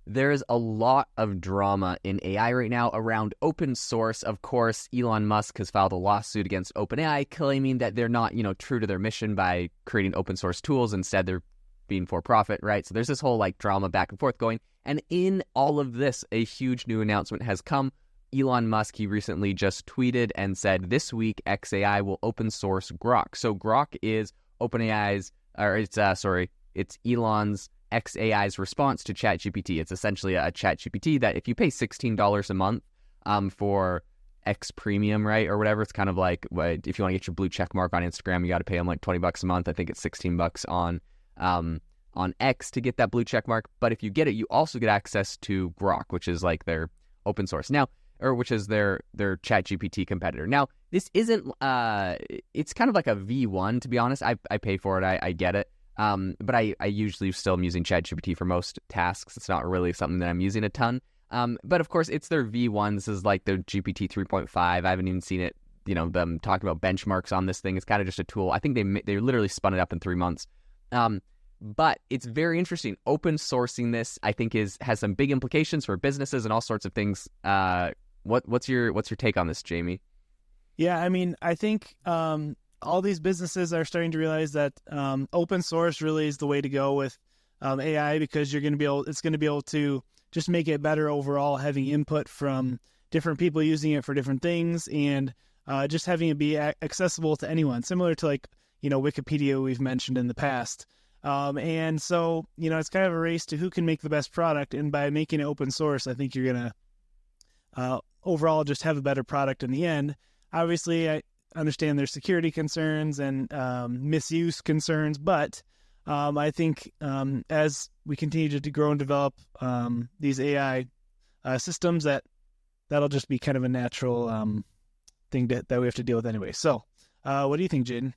There's a lot of drama in AI right now around open source. Of course, Elon Musk has filed a lawsuit against OpenAI claiming that they're not, true to their mission by creating open source tools. Instead, they're being for profit, right? So there's this whole drama back and forth going. And in all of this, a huge new announcement has come. Elon Musk, he recently just tweeted and said, this week, XAI will open source Grok. So Grok is OpenAI's, it's Elon's XAI's response to ChatGPT. It's essentially a ChatGPT that if you pay $16 a month for X Premium, right, or whatever, it's kind of like if you want to get your blue check mark on Instagram, you got to pay them $20 a month. I think it's $16 on X to get that blue check mark. But if you get it, you also get access to Grok, which is their open source now, or which is their ChatGPT competitor. Now, this isn't it's kind of like a V1, to be honest. I pay for it. I get it. But I usually still am using ChatGPT for most tasks. It's not really something that I'm using a ton. But of course, it's their V1. This is their GPT 3.5. I haven't even seen it, them talking about benchmarks on this thing. It's kind of just a tool. I think they literally spun it up in 3 months. But it's very interesting. Open sourcing this, I think, has some big implications for businesses and all sorts of things. What's your take on this, Jamie? Yeah, I mean, I think all these businesses are starting to realize that open source really is the way to go with AI, because it's going to be able to just make it better overall, having input from different people using it for different things, and just having it be accessible to anyone, similar to Wikipedia we've mentioned in the past. And so, it's kind of a race to who can make the best product. And by making it open source, I think you're going to overall just have a better product in the end. Obviously, I understand there's security concerns and misuse concerns, but I think as we continue to grow and develop these AI systems, that'll just be kind of a natural thing that we have to deal with anyway. So what do you think, Jaden?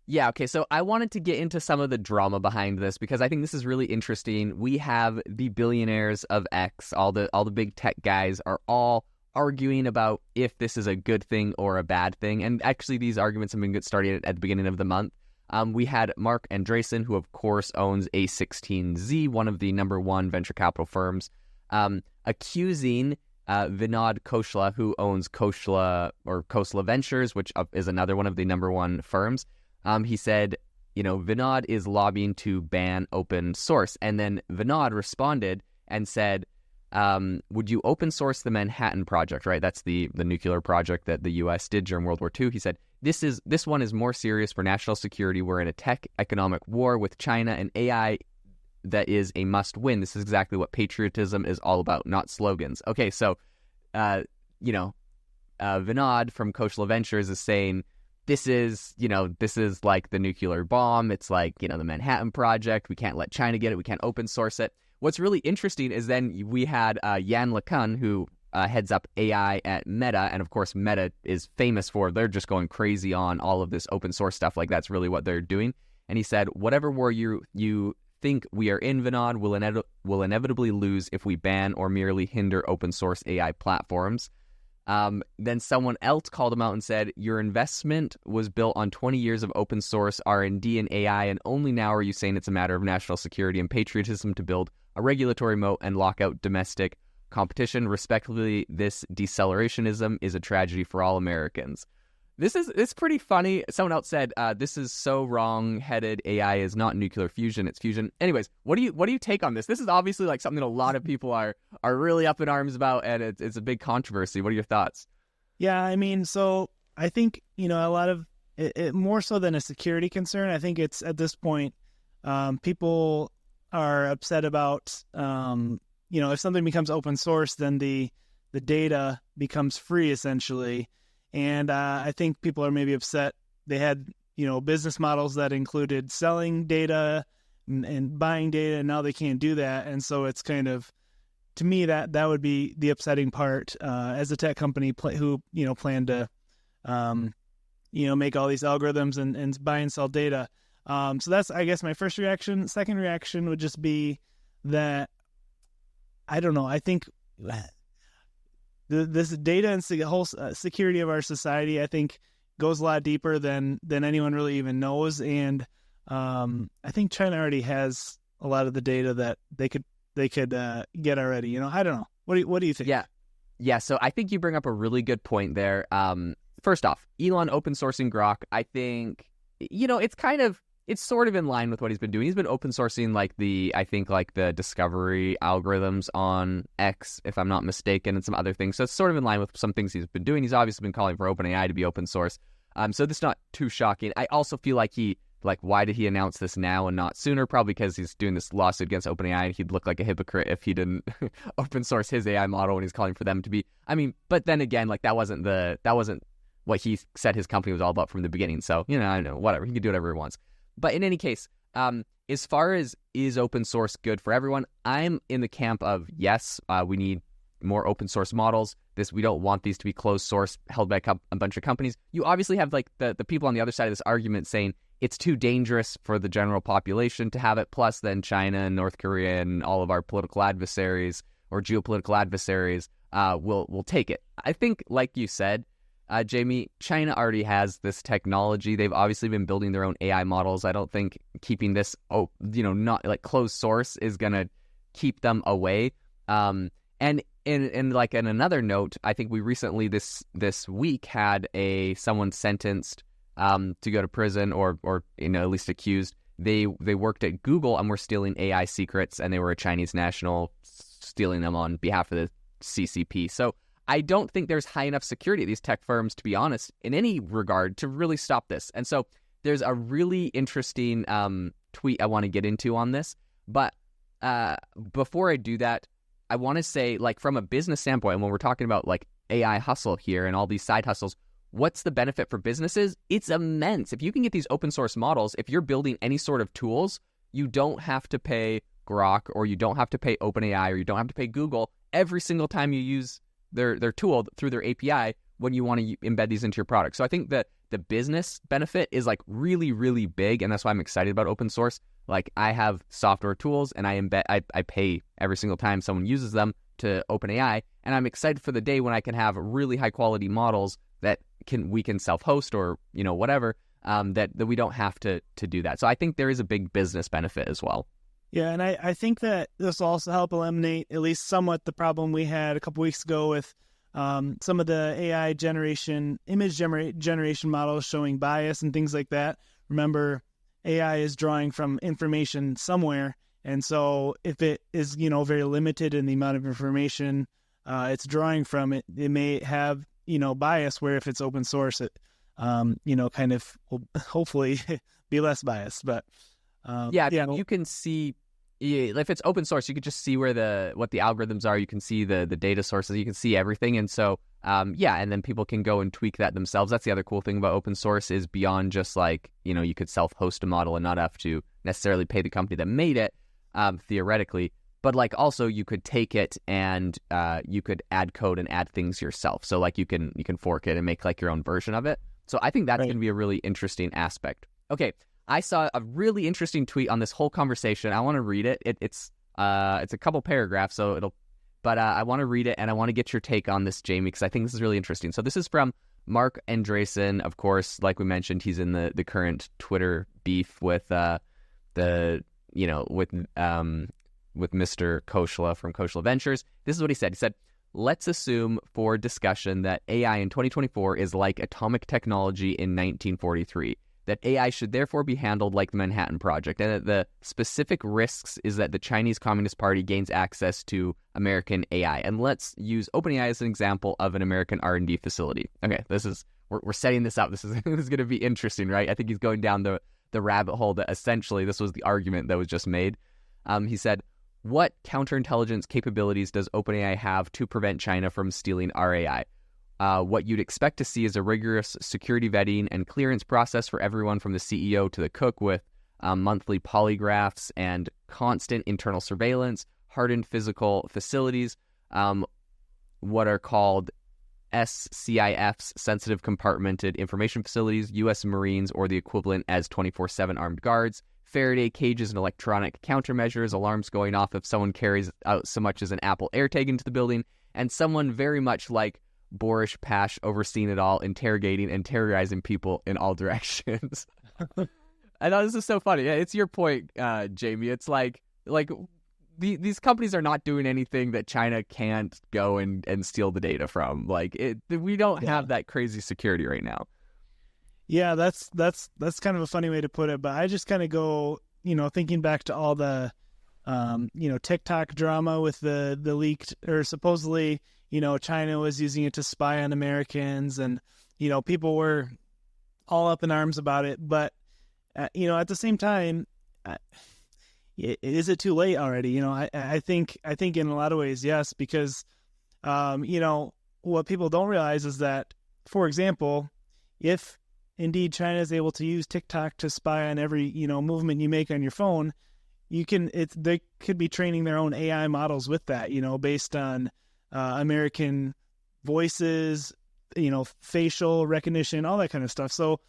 Yeah, okay, so I wanted to get into some of the drama behind this because I think this is really interesting. We have the billionaires of X, all the big tech guys are all arguing about if this is a good thing or a bad thing. And actually, these arguments have been started at the beginning of the month. We had Mark Andreessen, who of course owns A16Z, one of the number one venture capital firms, accusing Vinod Khosla, who owns Khosla Ventures, which is another one of the number one firms. He said, Vinod is lobbying to ban open source. And then Vinod responded and said, would you open source the Manhattan Project, right? That's the nuclear project that the U.S. did during World War II. He said, this one is more serious for national security. We're in a tech economic war with China and AI that is a must win. This is exactly what patriotism is all about, not slogans. Okay, so, Vinod from Khosla Ventures is saying, this is like the nuclear bomb. It's like, the Manhattan Project. We can't let China get it. We can't open source it. What's really interesting is then we had Yann LeCun, who heads up AI at Meta. And of course, Meta is famous for, they're just going crazy on all of this open source stuff. Like, that's really what they're doing. And he said, whatever war you think we are in, Vinod, will inevitably lose if we ban or merely hinder open source AI platforms. Then someone else called him out and said, your investment was built on 20 years of open source R&D and AI, and only now are you saying it's a matter of national security and patriotism to build a regulatory moat and lock out domestic competition. Respectively, this decelerationism is a tragedy for all Americans. It's pretty funny. Someone else said, this is so wrong-headed. AI is not nuclear fusion, it's fusion. Anyways, what do you take on this? This is obviously something a lot of people are really up in arms about, and it's a big controversy. What are your thoughts? Yeah, I mean, so I think, a lot of it more so than a security concern. I think it's at this point, people are upset about, if something becomes open source, then the data becomes free essentially. And I think people are maybe upset. They had, business models that included selling data and buying data, and now they can't do that. And so it's kind of, to me, that would be the upsetting part as a tech company who, plan to, make all these algorithms and buy and sell data. So that's, I guess, my first reaction. Second reaction would just be that, I don't know, I think this data and the whole security of our society, I think, goes a lot deeper than anyone really even knows. And I think China already has a lot of the data that they could get already. You know, I don't know. What do you think? Yeah. So I think you bring up a really good point there. First off, Elon open sourcing Grok, I think, it's sort of in line with what he's been doing. He's been open sourcing the discovery algorithms on X, if I'm not mistaken, and some other things. So it's sort of in line with some things he's been doing. He's obviously been calling for OpenAI to be open source. So this is not too shocking. I also feel like why did he announce this now and not sooner? Probably because he's doing this lawsuit against OpenAI, and he'd look like a hypocrite if he didn't open source his AI model when he's calling for them to be. I mean, but then again, that wasn't what he said his company was all about from the beginning. So, I don't know, whatever. He can do whatever he wants. But in any case, as far as is open source good for everyone, I'm in the camp of yes, we need more open source models. We don't want these to be closed source held by a bunch of companies. You obviously have the people on the other side of this argument saying it's too dangerous for the general population to have it. Plus, then China and North Korea and all of our political adversaries or geopolitical adversaries will take it. I think, like you said, Jamie, China already has this technology. They've obviously been building their own AI models. I don't think keeping this, not closed source is gonna keep them away. And in another note, I think we recently this week had someone sentenced to go to prison or at least accused. They worked at Google and were stealing AI secrets, and they were a Chinese national stealing them on behalf of the CCP. So I don't think there's high enough security at these tech firms, to be honest, in any regard to really stop this. And so there's a really interesting tweet I want to get into on this. But before I do that, I want to say, from a business standpoint, and when we're talking about AI hustle here and all these side hustles, what's the benefit for businesses? It's immense. If you can get these open source models, if you're building any sort of tools, you don't have to pay Grok, or you don't have to pay OpenAI, or you don't have to pay Google every single time you use their tool through their API when you want to embed these into your product. So I think that the business benefit is really, really big, and that's why I'm excited about open source. I have software tools, and I pay every single time someone uses them to OpenAI, and I'm excited for the day when I can have really high quality models that we can self-host or whatever, that we don't have to do that. So I think there is a big business benefit as well. Yeah, and I think that this will also help eliminate at least somewhat the problem we had a couple weeks ago with some of the AI image generation models showing bias and things like that. Remember, AI is drawing from information somewhere, and so if it is very limited in the amount of information it's drawing from, it may have bias, where if it's open source, it kind of will hopefully be less biased. But you can see. Yeah, if it's open source, you can just see what the algorithms are. You can see the data sources. You can see everything, and so and then people can go and tweak that themselves. That's the other cool thing about open source, is beyond just you could self-host a model and not have to necessarily pay the company that made it, theoretically. But also you could take it and you could add code and add things yourself. So you can fork it and make your own version of it. So I think that's going to be a really interesting aspect. Okay. I saw a really interesting tweet on this whole conversation. I want to read it. It's a couple paragraphs, but I want to read it, and I want to get your take on this, Jamie, because I think this is really interesting. So this is from Mark Andreessen. Of course, like we mentioned, he's in the current Twitter beef with with Mr. Koshla from Koshla Ventures. This is what he said. He said, "Let's assume for discussion that AI in 2024 is like atomic technology in 1943. That AI should therefore be handled like the Manhattan Project, and that the specific risks is that the Chinese Communist Party gains access to American AI. And let's use OpenAI as an example of an American R&D facility." Okay, we're setting this up. This is going to be interesting, right? I think he's going down the rabbit hole that essentially this was the argument that was just made. He said, "What counterintelligence capabilities does OpenAI have to prevent China from stealing our AI? What you'd expect to see is a rigorous security vetting and clearance process for everyone from the CEO to the cook, with monthly polygraphs and constant internal surveillance, hardened physical facilities, what are called SCIFs, sensitive compartmented information facilities, U.S. Marines, or the equivalent as 24/7 armed guards, Faraday cages and electronic countermeasures, alarms going off if someone carries out so much as an Apple AirTag into the building, and someone very much like Boris Pash overseeing it all, interrogating and terrorizing people in all directions." I thought this is so funny. Yeah, it's your point, Jamie. It's like these companies are not doing anything that China can't go and steal the data from. Like we don't have that crazy security right now. Yeah, that's kind of a funny way to put it, but I just kind of go, thinking back to all the, TikTok drama with the leaked, or supposedly, China was using it to spy on Americans, and, people were all up in arms about it. But, at the same time, is it too late already? I think in a lot of ways, yes, because, what people don't realize is that, for example, if indeed China is able to use TikTok to spy on every, movement you make on your phone, they could be training their own AI models with that, based on American voices, facial recognition, all that kind of stuff. So,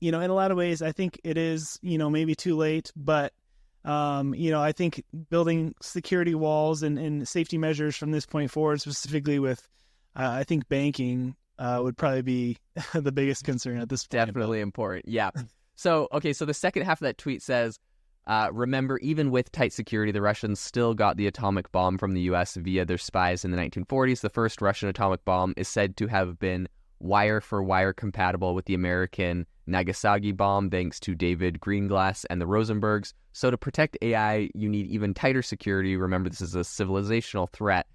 in a lot of ways, I think it is, maybe too late, but, I think building security walls and safety measures from this point forward, specifically with, I think banking, would probably be the biggest concern at this point. Definitely important. Yeah. So the second half of that tweet says, remember, even with tight security, the Russians still got the atomic bomb from the U.S. via their spies in the 1940s. The first Russian atomic bomb is said to have been wire-for-wire compatible with the American Nagasaki bomb, thanks to David Greenglass and the Rosenbergs. So to protect AI, you need even tighter security. Remember, this is a civilizational threat.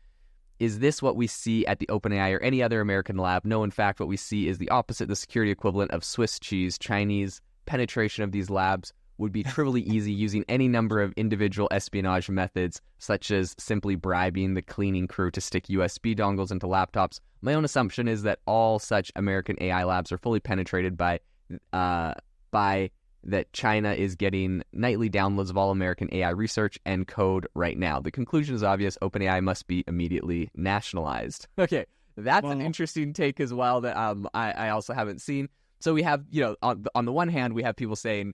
Is this what we see at the OpenAI or any other American lab? No, in fact, what we see is the opposite, the security equivalent of Swiss cheese. Chinese penetration of these labs would be trivially easy using any number of individual espionage methods, such as simply bribing the cleaning crew to stick USB dongles into laptops. My own assumption is that all such American AI labs are fully penetrated by that China is getting nightly downloads of all American AI research and code right now. The conclusion is obvious. OpenAI must be immediately nationalized. Okay, that's an interesting take as well that I also haven't seen. So we have, on the one hand, we have people saying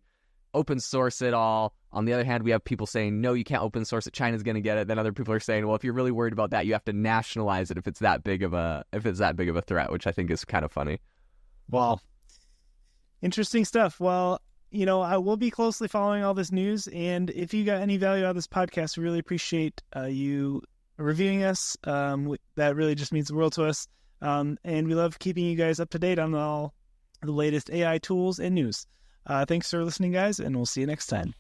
open source it all. On the other hand, we have people saying, no, you can't open source it. China's going to get it. Then other people are saying, well, if you're really worried about that, you have to nationalize it if it's that big of a threat, which I think is kind of funny. Wow. Interesting stuff. Well, I will be closely following all this news, and if you got any value out of this podcast, we really appreciate you reviewing us. That really just means the world to us, and we love keeping you guys up to date on all the latest AI tools and news. Thanks for listening, guys, and we'll see you next time.